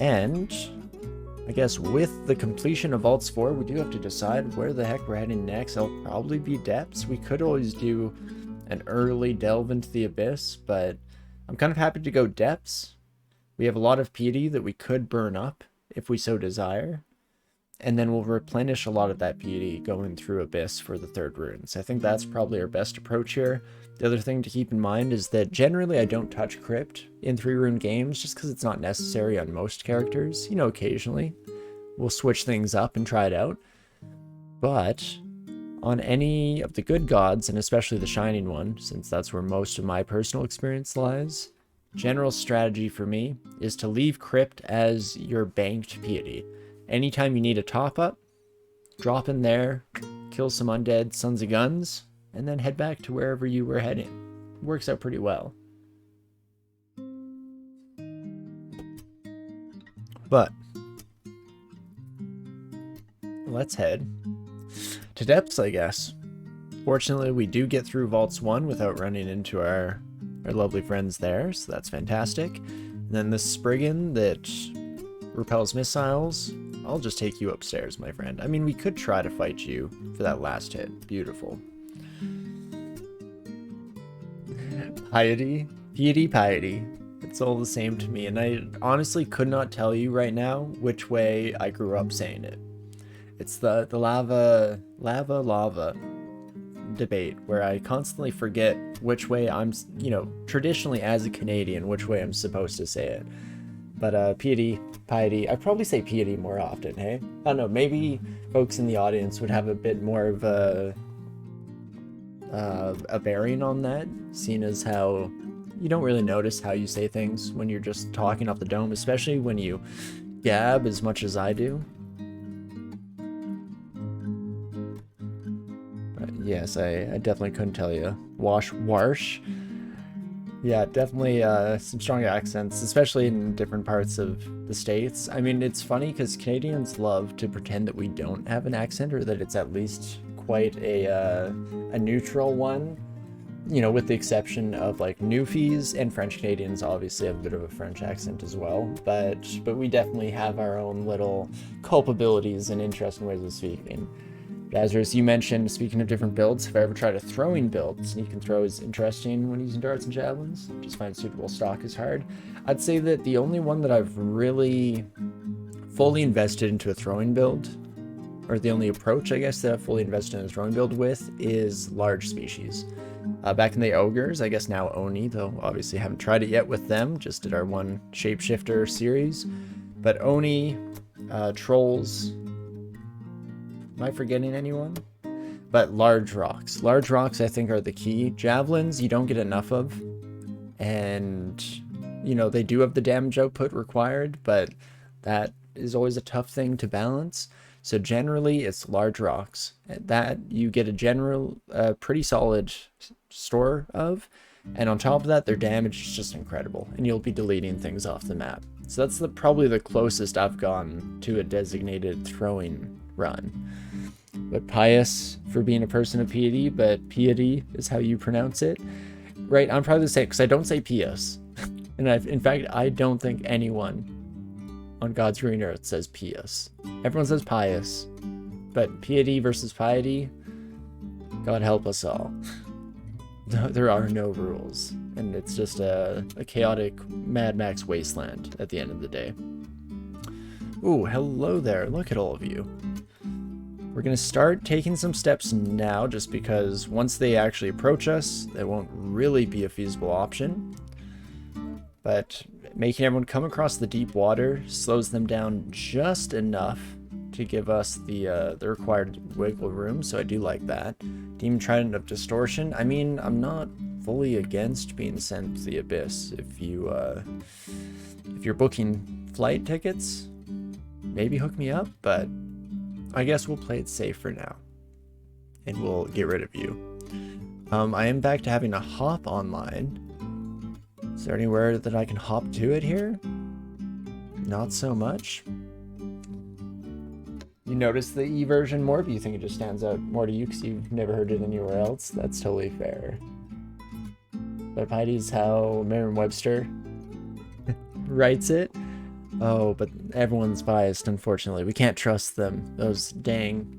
And I guess with the completion of Vaults 4, we do have to decide where the heck we're heading next. It'll probably be depths. We could always do an early delve into the abyss, but I'm kind of happy to go depths. We have a lot of piety that we could burn up if we so desire, and then we'll replenish a lot of that piety going through abyss for the third rune. So I think that's probably our best approach here. The other thing to keep in mind is that generally I don't touch crypt in 3-rune games just because it's not necessary on most characters. You know, occasionally we'll switch things up and try it out, but on any of the good gods, and especially the Shining one, since that's where most of my personal experience lies, general strategy for me is to leave crypt as your banked piety. Anytime you need a top up, drop in there, kill some undead sons of guns, and then head back to wherever you were heading. It works out pretty well. But let's head to depths, I guess. Fortunately, we do get through Vaults 1 without running into our lovely friends there, so that's fantastic. And then this Spriggan that repels missiles, I'll just take you upstairs, my friend. I mean, we could try to fight you for that last hit. Beautiful. Piety. It's all the same to me, and I honestly could not tell you right now which way I grew up saying it. It's the lava debate where I constantly forget which way I'm, you know, traditionally as a Canadian, which way I'm supposed to say it. But piety, I'd probably say piety more often, hey? I don't know, maybe folks in the audience would have a bit more of a bearing on that, seeing as how you don't really notice how you say things when you're just talking off the dome, especially when you gab as much as I do. But yes, I definitely couldn't tell you. Warsh. Yeah, definitely some strong accents, especially in different parts of the States. I mean, it's funny because Canadians love to pretend that we don't have an accent, or that it's at least quite a neutral one, you know, with the exception of like Newfies, and French Canadians obviously have a bit of a French accent as well, but we definitely have our own little culpabilities and interesting ways of speaking. Lazarus, you mentioned, speaking of different builds, if I ever tried a throwing build, sneak and throw is interesting when using darts and javelins, just find suitable stock is hard. I'd say that the only one that I've really fully invested into a throwing build, or the only approach, I guess, that I've fully invested in a throwing build with is large species. Back in the Ogres, I guess now Oni, though obviously haven't tried it yet with them, just did our one Shapeshifter series. But Oni, Trolls, am I forgetting anyone? But large rocks. Large rocks, I think, are the key. Javelins, you don't get enough of. And, you know, they do have the damage output required, but that is always a tough thing to balance. So generally, it's large rocks that you get a general, pretty solid store of, and on top of that, their damage is just incredible, and you'll be deleting things off the map. So that's probably the closest I've gotten to a designated throwing run. But pious for being a person of piety, but piety is how you pronounce it, right? I'm probably the same because I don't say pious, and in fact, I don't think anyone on God's green earth says pious. Everyone says pious, but piety versus piety, God help us all. There are no rules, and it's just a chaotic Mad Max wasteland at the end of the day. Ooh, hello there, look at all of you. We're gonna start taking some steps now, just because once they actually approach us, that won't really be a feasible option. But making everyone come across the deep water slows them down just enough to give us the required wiggle room, so I do like that. Demon Trident of Distortion. I mean, I'm not fully against being sent to the abyss. If you're booking flight tickets, maybe hook me up, but I guess we'll play it safe for now, and we'll get rid of you. I am back to having a hop online. Is there anywhere that I can hop to it here? Not so much. You notice the E version more, but you think it just stands out more to you because you've never heard it anywhere else? That's totally fair. But Piety's how Merriam-Webster writes it. Oh, but everyone's biased, unfortunately. We can't trust them. Those dang...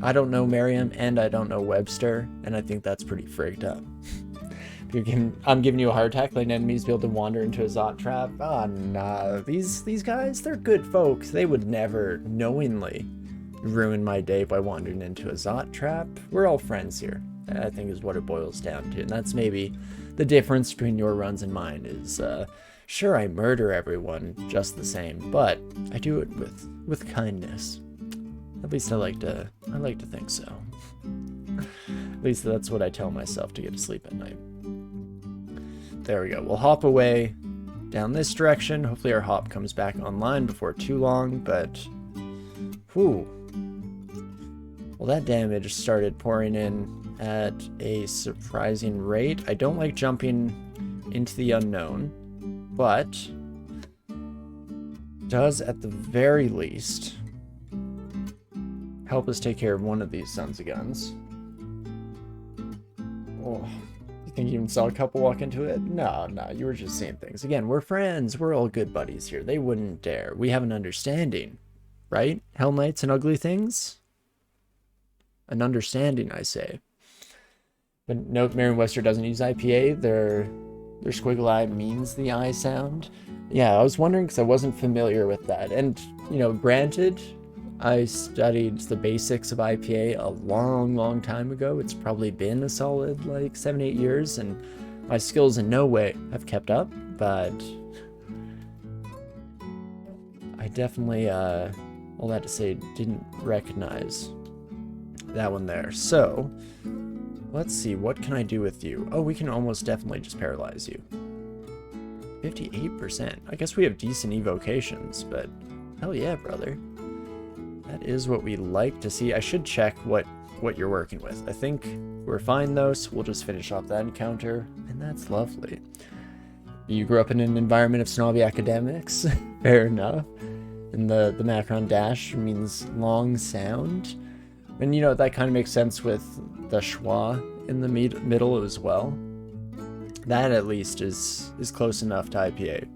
I don't know Merriam, and I don't know Webster, and I think that's pretty frigged up. I'm giving you a heart attack, letting enemies be able to wander into a Zot trap. Ah, nah. These guys, they're good folks. They would never knowingly ruin my day by wandering into a Zot trap. We're all friends here, I think is what it boils down to. And that's maybe the difference between your runs and mine is, sure, I murder everyone just the same, but I do it with kindness. At least I like to think so. At least that's what I tell myself to get to sleep at night. There we go. We'll hop away down this direction. Hopefully our hop comes back online before too long, but... Whew. Well, that damage started pouring in at a surprising rate. I don't like jumping into the unknown, but... does, at the very least, help us take care of one of these sons of guns. Oh... think you even saw a couple walk into it? No, you were just seeing things. Again, we're friends. We're all good buddies here. They wouldn't dare. We have an understanding, right? Hell Knights and ugly things? An understanding, I say. But note, Merriam-Webster doesn't use IPA. Their squiggle eye means the I sound. Yeah, I was wondering because I wasn't familiar with that. And, you know, granted, I studied the basics of IPA a long time ago. It's probably been a solid, like, 7-8 years, and my skills in no way have kept up, but I definitely, all that to say, didn't recognize that one there. So, let's see, what can I do with you? Oh, we can almost definitely just paralyze you. 58%. I guess we have decent evocations, but hell yeah, brother. That is what we like to see. I should check what you're working with. I think we're fine though, so we'll just finish off that encounter, and that's lovely. You grew up in an environment of snobby academics, fair enough. And the macron dash means long sound. And you know, that kind of makes sense with the schwa in the middle as well. That at least is close enough to IPA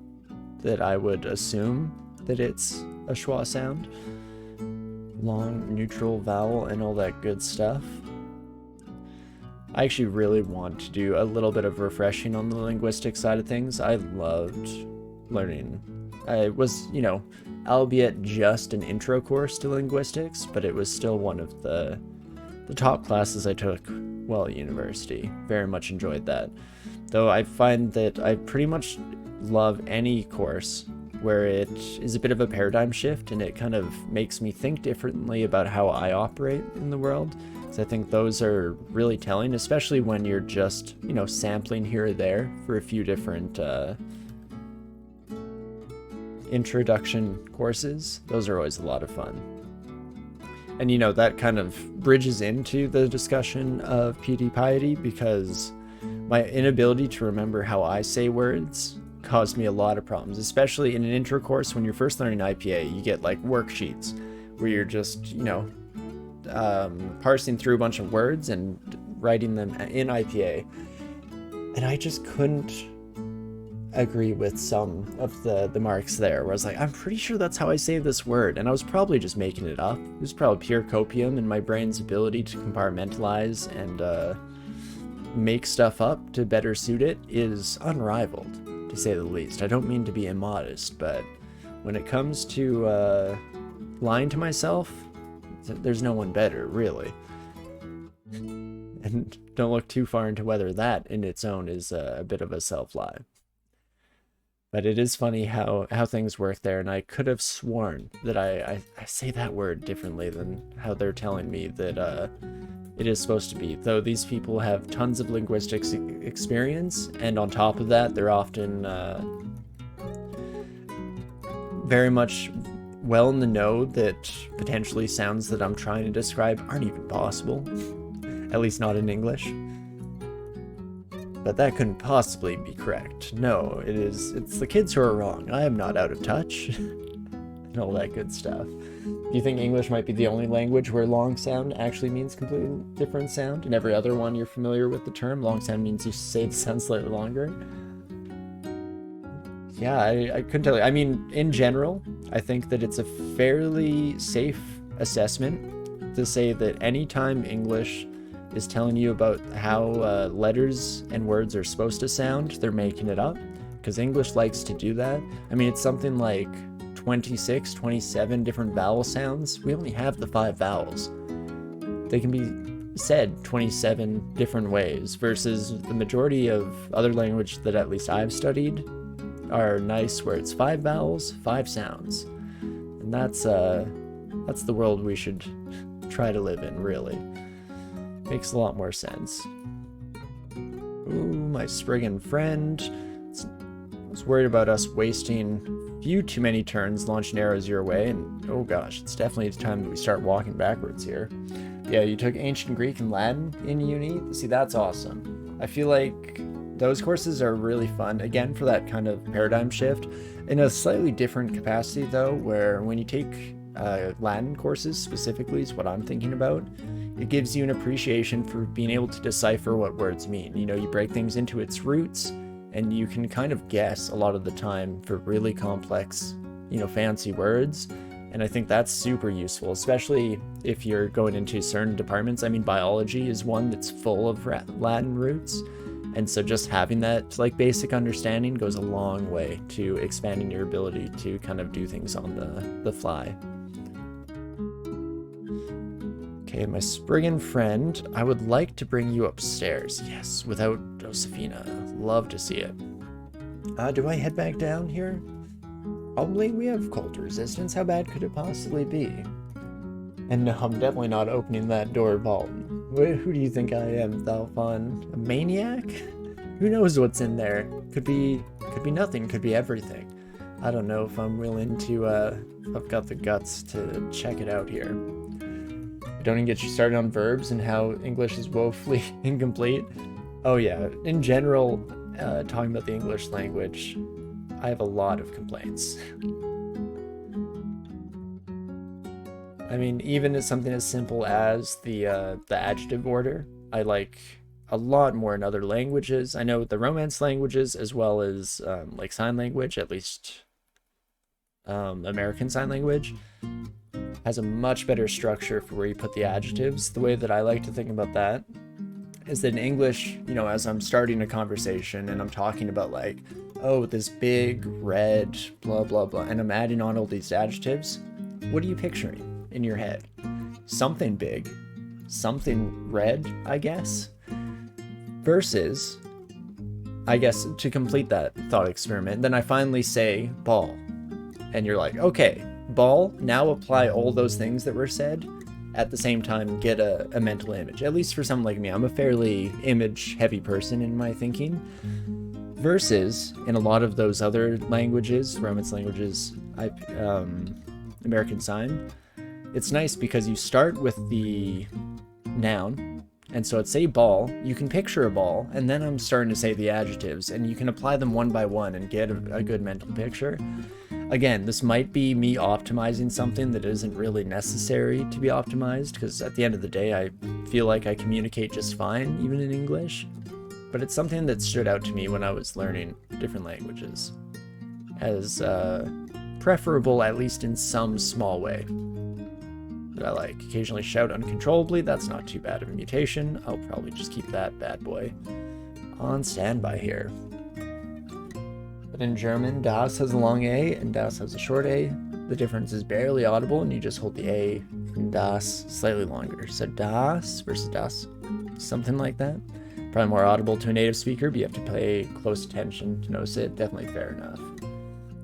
that I would assume that it's a schwa sound. Long neutral vowel and all that good stuff. I actually really want to do a little bit of refreshing on the linguistic side of things. I loved learning. I was, you know, albeit just an intro course to linguistics, but it was still one of the top classes I took while at university. Very much enjoyed that. Though I find that I pretty much love any course where it is a bit of a paradigm shift and it kind of makes me think differently about how I operate in the world. So I think those are really telling, especially when you're just, you know, sampling here or there for a few different introduction courses. Those are always a lot of fun. And, you know, that kind of bridges into the discussion of PewDiePie because my inability to remember how I say words caused me a lot of problems, especially in an intro course. When you're first learning IPA, you get like worksheets where you're just, you know, parsing through a bunch of words and writing them in IPA. And I just couldn't agree with some of the marks there, where I was like, I'm pretty sure that's how I say this word. And I was probably just making it up. It was probably pure copium, and my brain's ability to compartmentalize and make stuff up to better suit it is unrivaled, to say the least. I don't mean to be immodest, but when it comes to lying to myself, there's no one better, really. And don't look too far into whether that in its own is a bit of a self-lie. But it is funny how things work there, and I could have sworn that I say that word differently than how they're telling me that it is supposed to be. Though these people have tons of linguistics experience, and on top of that, they're often very much well in the know that potentially sounds that I'm trying to describe aren't even possible, at least not in English. But that couldn't possibly be correct. No, it's the kids who are wrong. I am not out of touch. And all that good stuff. Do you think English might be the only language where long sound actually means completely different sound? And every other one you're familiar with the term, long sound means you say the sound slightly longer? Yeah, I couldn't tell you. I mean, in general, I think that it's a fairly safe assessment to say that anytime English is telling you about how letters and words are supposed to sound, they're making it up, because English likes to do that. I mean, it's something like 26, 27 different vowel sounds. We only have the 5 vowels. They can be said 27 different ways, versus the majority of other language that at least I've studied are nice, where it's 5 vowels, 5 sounds. And that's the world we should try to live in, really. Makes a lot more sense. Ooh, my Spriggan friend. I was worried about us wasting a few too many turns launching arrows your way, and oh gosh, it's definitely the time that we start walking backwards here. Yeah, you took Ancient Greek and Latin in uni? See, that's awesome. I feel like those courses are really fun, again, for that kind of paradigm shift. In a slightly different capacity, though, where when you take Latin courses specifically is what I'm thinking about, it gives you an appreciation for being able to decipher what words mean. You know, you break things into its roots, and you can kind of guess a lot of the time for really complex, you know, fancy words. And I think that's super useful, especially if you're going into certain departments. I mean, biology is one that's full of Latin roots. And so just having that like basic understanding goes a long way to expanding your ability to kind of do things on the fly. Okay, my Spriggan friend, I would like to bring you upstairs. Yes, without Josephina. Love to see it. Do I head back down here? Probably. We have cold resistance. How bad could it possibly be? And no, I'm definitely not opening that door, Balton. Who do you think I am, Thalfon? A maniac? Who knows what's in there? Could be nothing, could be everything. I don't know if I'm willing to, if I've got the guts to check it out here. Don't even get you started on verbs and how English is woefully incomplete. Oh yeah, in general, talking about the English language, I have a lot of complaints. I mean, even as something as simple as the adjective order, I like a lot more in other languages. I know the Romance languages, as well as like sign language, at least American Sign Language, has a much better structure for where you put the adjectives. The way that I like to think about that is that in English, you know, as I'm starting a conversation and I'm talking about like, oh, this big red blah blah blah, and I'm adding on all these adjectives, what are you picturing in your head? Something big, something red, I guess. Versus, I guess, to complete that thought experiment, then I finally say ball, and you're like, okay, ball, now apply all those things that were said. At the same time, get a mental image. At least for someone like me, I'm a fairly image-heavy person in my thinking. Versus, in a lot of those other languages, Romance languages, American Sign, it's nice because you start with the noun, and so I'd say ball, you can picture a ball, and then I'm starting to say the adjectives, and you can apply them one by one and get a good mental picture. Again, this might be me optimizing something that isn't really necessary to be optimized, because at the end of the day, I feel like I communicate just fine, even in English. But it's something that stood out to me when I was learning different languages as preferable, at least in some small way. But I like occasionally shout uncontrollably. That's not too bad of a mutation. I'll probably just keep that bad boy on standby here. But in German, das has a long A and das has a short A. The difference is barely audible, and you just hold the A and das slightly longer. So das versus das, something like that. Probably more audible to a native speaker, but you have to pay close attention to notice it. Definitely fair enough.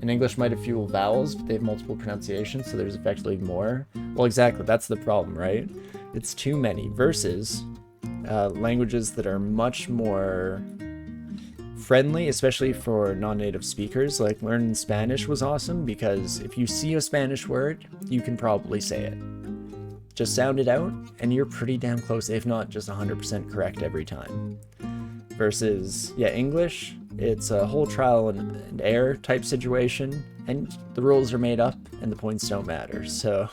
In English might have few vowels, but they have multiple pronunciations, so there's effectively more. Well, exactly, that's the problem, right? It's too many, versus languages that are much more friendly, especially for non-native speakers. Like learning Spanish was awesome, because if you see a Spanish word, you can probably say it. Just sound it out, and you're pretty damn close, if not just 100% correct every time. Versus, yeah, English, it's a whole trial and error type situation, and the rules are made up, and the points don't matter. So,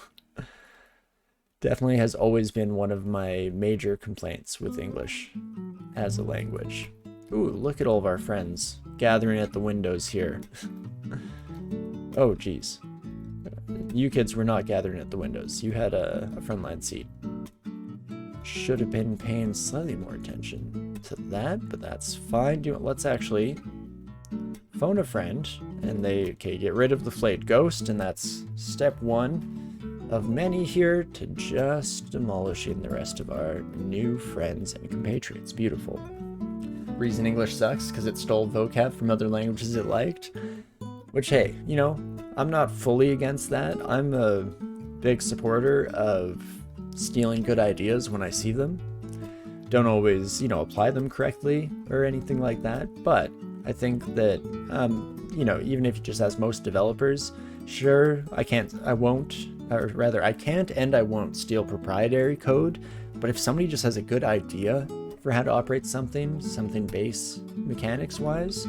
definitely has always been one of my major complaints with English as a language. Ooh, look at all of our friends gathering at the windows here. Oh, geez. You kids were not gathering at the windows. You had a frontline seat. Should have been paying slightly more attention to that, but that's fine. Let's actually phone a friend, and get rid of the flayed ghost, and that's step 1 of many here to just demolishing the rest of our new friends and compatriots. Beautiful. Reason English sucks because it stole vocab from other languages it liked, which, hey, you know, I'm not fully against that. I'm a big supporter of stealing good ideas when I see them. Don't always, you know, apply them correctly or anything like that, but I think that, you know, even if you just ask most developers, sure, I can't and I won't steal proprietary code, but if somebody just has a good idea for how to operate something base mechanics wise,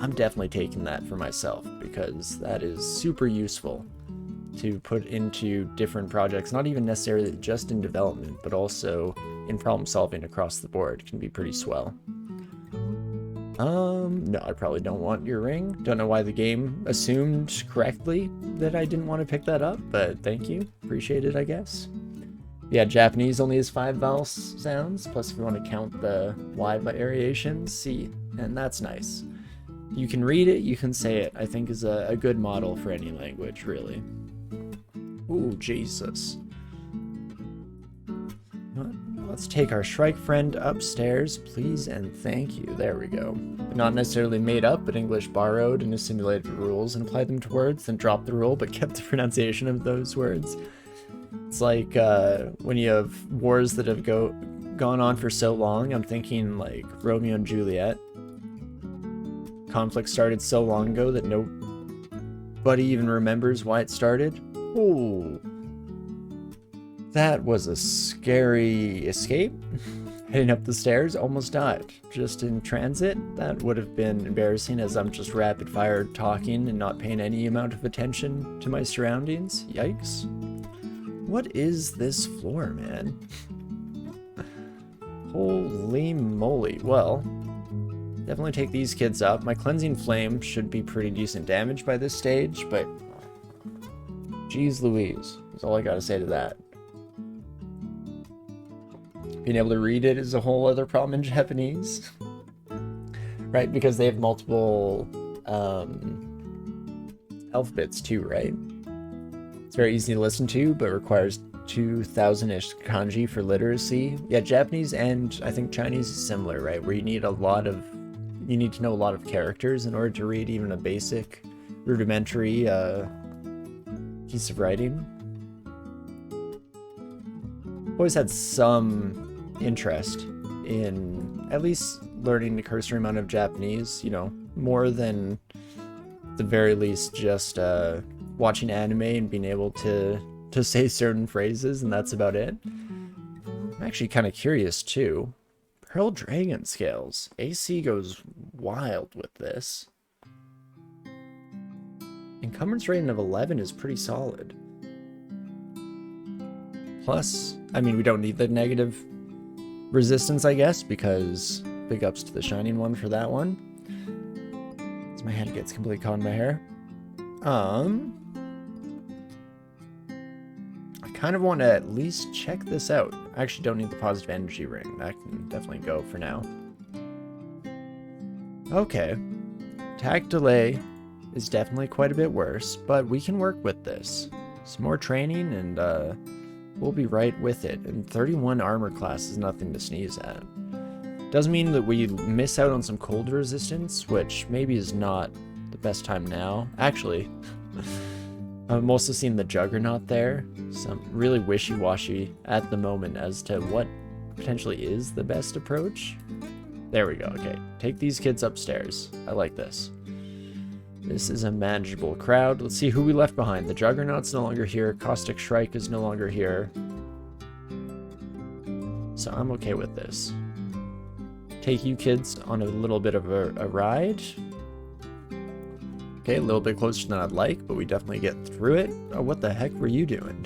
I'm definitely taking that for myself, because that is super useful to put into different projects, not even necessarily just in development, but also in problem solving across the board. Can be pretty swell. No, I probably don't want your ring. Don't know why the game assumed correctly that I didn't want to pick that up, but thank you. Appreciate it, I guess. Yeah, Japanese only has 5 vowel sounds, plus if you want to count the Y variations, C, and that's nice. You can read it, you can say it, I think is a good model for any language, really. Ooh, Jesus. Let's take our Shrike friend upstairs, please and thank you. There we go. Not necessarily made up, but English borrowed and assimilated rules and applied them to words, then dropped the rule but kept the pronunciation of those words. It's like when you have wars that have gone on for so long. I'm thinking like Romeo and Juliet. Conflict started so long ago that nobody even remembers why it started. Ooh. That was a scary escape. Heading up the stairs, almost died. Just in transit, that would have been embarrassing as I'm just rapid fire talking and not paying any amount of attention to my surroundings. Yikes. What is this floor, man? Holy moly. Well, definitely take these kids up. My cleansing flame should be pretty decent damage by this stage, but geez Louise, that's all I gotta say to that. Being able to read it is a whole other problem in Japanese. Right, because they have multiple alphabets too, right? It's very easy to listen to, but requires 2,000-ish kanji for literacy. Yeah, Japanese and I think Chinese is similar, right? Where you need to know a lot of characters in order to read even a basic, rudimentary piece of writing. Always had some interest in at least learning the cursory amount of Japanese, you know, more than at the very least just watching anime and being able to say certain phrases, and that's about it. I'm actually kind of curious too. Pearl Dragon Scales. AC goes wild with this. Encumbrance rating of 11 is pretty solid. Plus, I mean, we don't need the negative resistance, I guess, because big ups to the Shining one for that one. As my hand gets completely caught in my hair. I kind of want to at least check this out. I actually don't need the positive energy ring. That can definitely go for now. Okay. Attack delay is definitely quite a bit worse, but we can work with this. Some more training and we'll be right with it. And 31 armor class is nothing to sneeze at. Doesn't mean that we miss out on some cold resistance, which maybe is not the best time now. Actually, I'm also seeing the Juggernaut there. Some really wishy-washy at the moment as to what potentially is the best approach. There we go. Okay, take these kids upstairs. I like this. This is a manageable crowd. Let's see who we left behind. The Juggernaut's no longer here. Caustic Shrike is no longer here. So I'm okay with this. Take you kids on a little bit of a ride. Okay, a little bit closer than I'd like, but we definitely get through it. Oh, what the heck were you doing?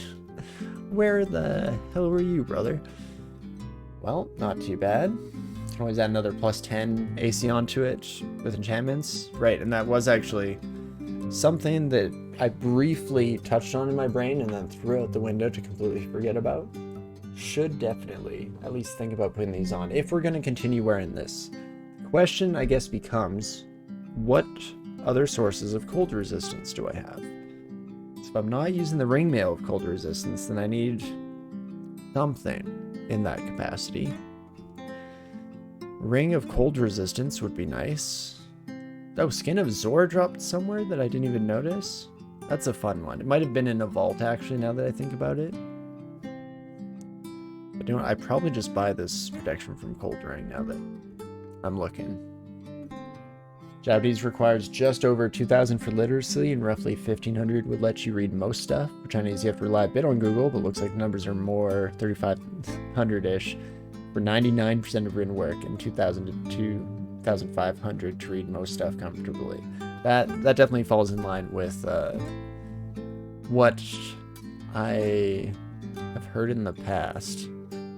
Where the hell were you, brother? Well, not too bad. can always add another +10 AC onto it with enchantments. Right, and that was actually something that I briefly touched on in my brain and then threw out the window to completely forget about. Should definitely at least think about putting these on if we're going to continue wearing this. Question, I guess, becomes, what other sources of cold resistance do I have? So if I'm not using the ring mail of cold resistance, then I need something in that capacity. Ring of cold resistance would be nice. Oh, Skin of Zor dropped somewhere that I didn't even notice. That's a fun one. It might have been in a vault, actually, now that I think about it. But you know what? I'd probably just buy this protection from cold ring now that I'm looking. Japanese requires just over 2,000 for literacy, and roughly 1,500 would let you read most stuff. For Chinese, you have to rely a bit on Google, but looks like the numbers are more 3,500-ish for 99% of written work, and 2,000 to 2,500 to read most stuff comfortably. That definitely falls in line with what I have heard in the past.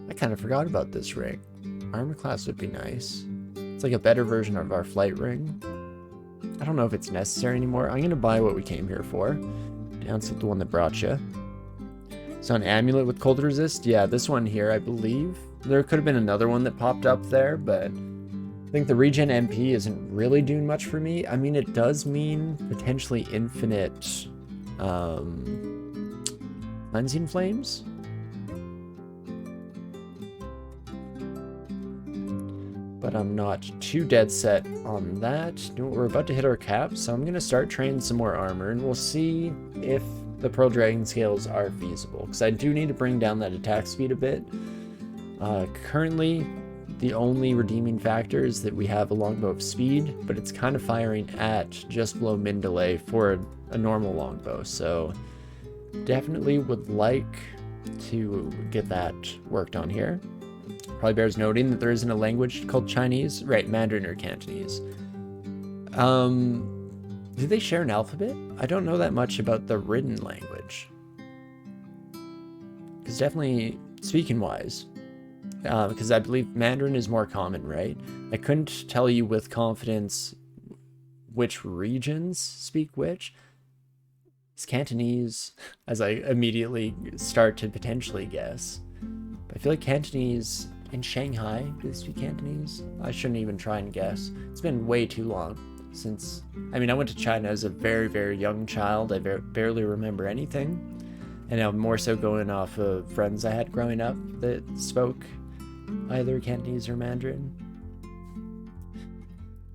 I kind of forgot about this ring. Armor class would be nice. It's like a better version of our flight ring. I don't know if it's necessary anymore. I'm going to buy what we came here for. Down with the one that brought you. So an amulet with cold resist. Yeah, this one here, I believe. There could have been another one that popped up there, but I think the regen MP isn't really doing much for me. I mean, it does mean potentially infinite cleansing flames. But I'm not too dead set on that. We're about to hit our cap, so I'm going to start training some more armor, and we'll see if the Pearl Dragon scales are feasible, because I do need to bring down that attack speed a bit. Currently, the only redeeming factor is that we have a longbow of speed, but it's kind of firing at just below min delay for a normal longbow, so definitely would like to get that worked on here. Probably bears noting that there isn't a language called Chinese. Right, Mandarin or Cantonese. Do they share an alphabet? I don't know that much about the written language. Because definitely, speaking-wise, because I believe Mandarin is more common, right? I couldn't tell you with confidence which regions speak which. It's Cantonese, as I immediately start to potentially guess. But I feel like Cantonese in Shanghai, do they speak Cantonese? I shouldn't even try and guess. It's been way too long since, I mean, I went to China as a very, very young child. I barely remember anything. And I'm more so going off of friends I had growing up that spoke either Cantonese or Mandarin.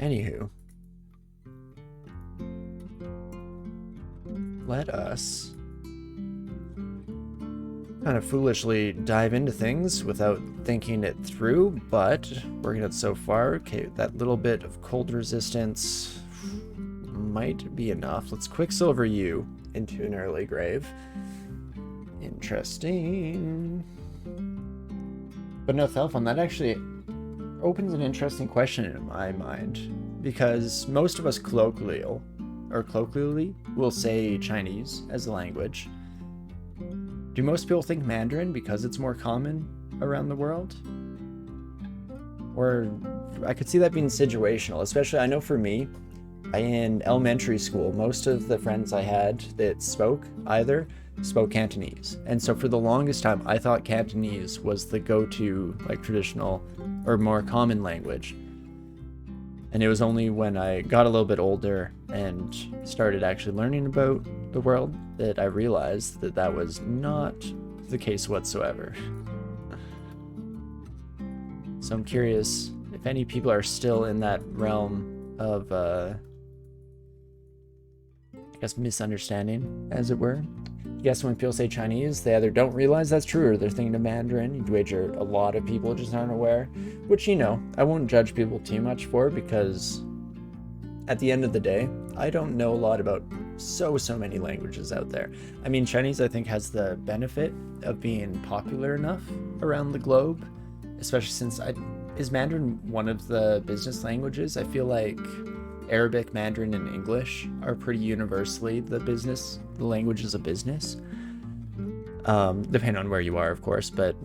Anywho. Let us kind of foolishly dive into things without thinking it through, but working it so far. Okay, that little bit of cold resistance might be enough. Let's Quicksilver you into an early grave. Interesting. But no, Thelphon, that actually opens an interesting question in my mind, because most of us colloquially will say Chinese as a language. Do most people think Mandarin because it's more common around the world? Or I could see that being situational, especially I know for me, in elementary school, most of the friends I had that spoke Cantonese. And so for the longest time, I thought Cantonese was the go-to, like, traditional or more common language. And it was only when I got a little bit older and started actually learning about the world that I realized that that was not the case whatsoever. So I'm curious if any people are still in that realm of, I guess, misunderstanding, as it were. I guess when people say Chinese, they either don't realize that's true or they're thinking of Mandarin. You'd wager a lot of people just aren't aware, which, you know, I won't judge people too much for, because at the end of the day, I don't know a lot about so many languages out there. I mean, Chinese, I think, has the benefit of being popular enough around the globe, especially since is Mandarin one of the business languages? I feel like Arabic, Mandarin, and English are pretty universally the languages of business. Depending on where you are, of course, but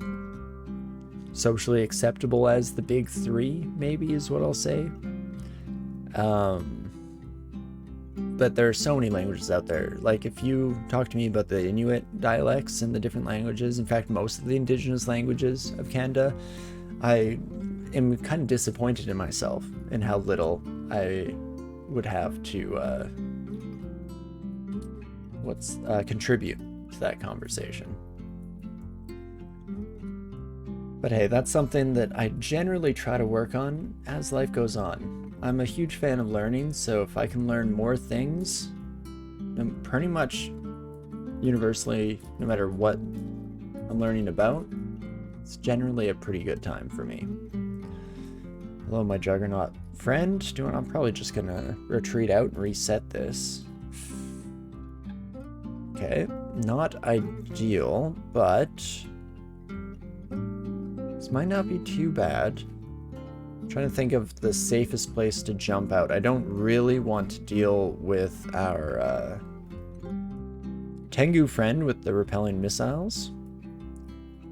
socially acceptable as the big three, maybe is what I'll say. But there are so many languages out there. Like, if you talk to me about the Inuit dialects and the different languages, in fact, most of the indigenous languages of Canada, I am kind of disappointed in myself and how little I would have to contribute to that conversation. But hey, that's something that I generally try to work on as life goes on. I'm a huge fan of learning, so if I can learn more things, then pretty much universally, no matter what I'm learning about, it's generally a pretty good time for me. Hello, my Juggernaut friend. I'm probably just gonna retreat out and reset this. Okay, not ideal, but this might not be too bad. I'm trying to think of the safest place to jump out. I don't really want to deal with our Tengu friend with the repelling missiles,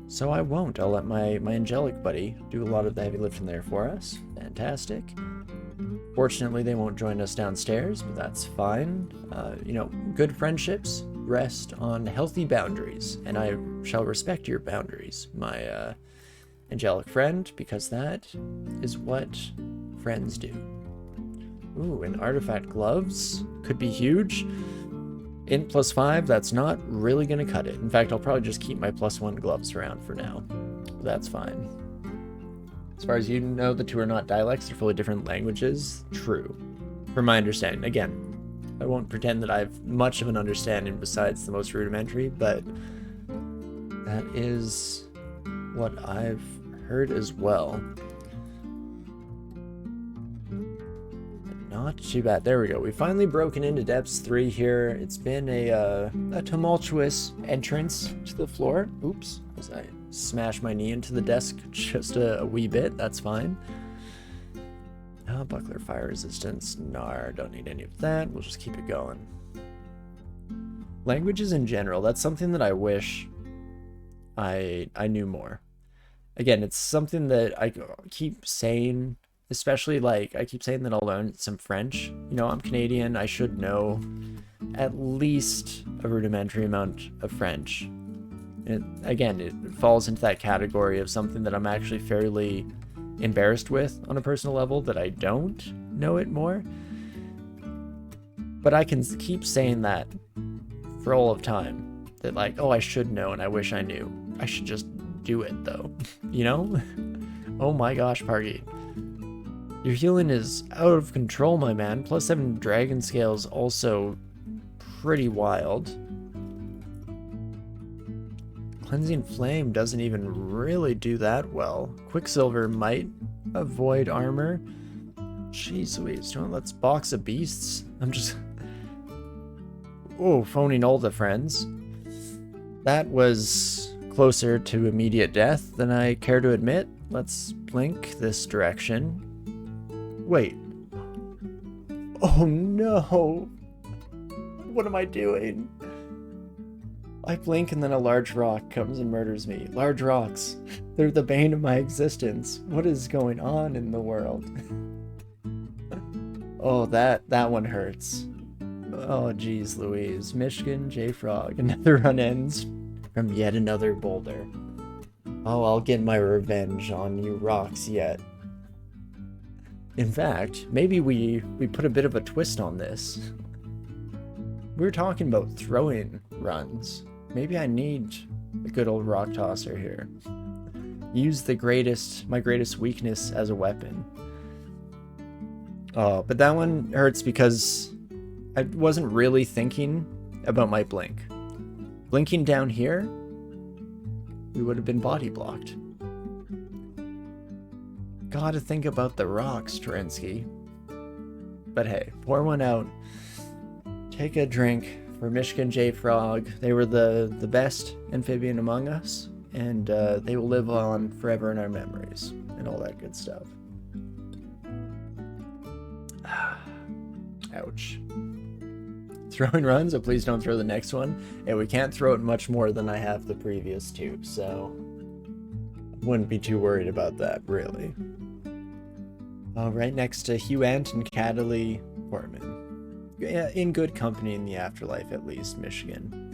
so I won't. I'll let my angelic buddy do a lot of the heavy lifting there for us. Fantastic. Fortunately, they won't join us downstairs, but that's fine. You know, good friendships rest on healthy boundaries, and I shall respect your boundaries, my angelic friend, because that is what friends do. Ooh, and artifact gloves could be huge. Int +5, that's not really gonna cut it. In fact, I'll probably just keep my +1 gloves around for now. That's fine. As far as you know, the two are not dialects, they're fully different languages. True. From my understanding. Again, I won't pretend that I have much of an understanding besides the most rudimentary, but that is what I've heard as well. Not too bad. There we go. We've finally broken into Depths 3 here. It's been a tumultuous entrance to the floor. Oops. As I smashed my knee into the desk just a wee bit. That's fine. Buckler fire resistance. Nar, don't need any of that. We'll just keep it going. Languages in general, that's something that I wish I knew more. Again, it's something that I keep saying, especially like I keep saying that I'll learn some French. You know, I'm Canadian, I should know at least a rudimentary amount of French. And again, it falls into that category of something that I'm actually fairly embarrassed with on a personal level, that I don't know it more. But I can keep saying that for all of time, that like, oh, I should know and I wish I knew. I should just do it though, you know? Oh my gosh, Pargy. Your healing is out of control, my man. +7 dragon scales also pretty wild. Cleansing Flame doesn't even really do that well. Quicksilver might avoid armor. Jeez Louise, let's box of beasts. I'm just... Oh, phoning all the friends. That was closer to immediate death than I care to admit. Let's blink this direction. Wait. Oh no! What am I doing? I blink and then a large rock comes and murders me. Large rocks. They're the bane of my existence. What is going on in the world? Oh, that one hurts. Oh, geez Louise. Michigan, J-Frog. Another run ends from yet another boulder. Oh, I'll get my revenge on you rocks yet. In fact, maybe we put a bit of a twist on this. We were talking about throwing runs. Maybe I need a good old rock tosser here. Use my greatest weakness as a weapon. Oh, but that one hurts because I wasn't really thinking about my blink. Blinking down here, we would have been body blocked. Gotta think about the rocks, Torinski. But hey, pour one out. Take a drink for Michigan J-Frog. They were the best amphibian among us, and they will live on forever in our memories, and all that good stuff. Ouch. Throwing runs, so please don't throw the next one. And we can't throw it much more than I have the previous two, so I'm wouldn't be too worried about that, really. Right next to Hewitt and Cataly Portman. In good company in the afterlife, at least, Michigan.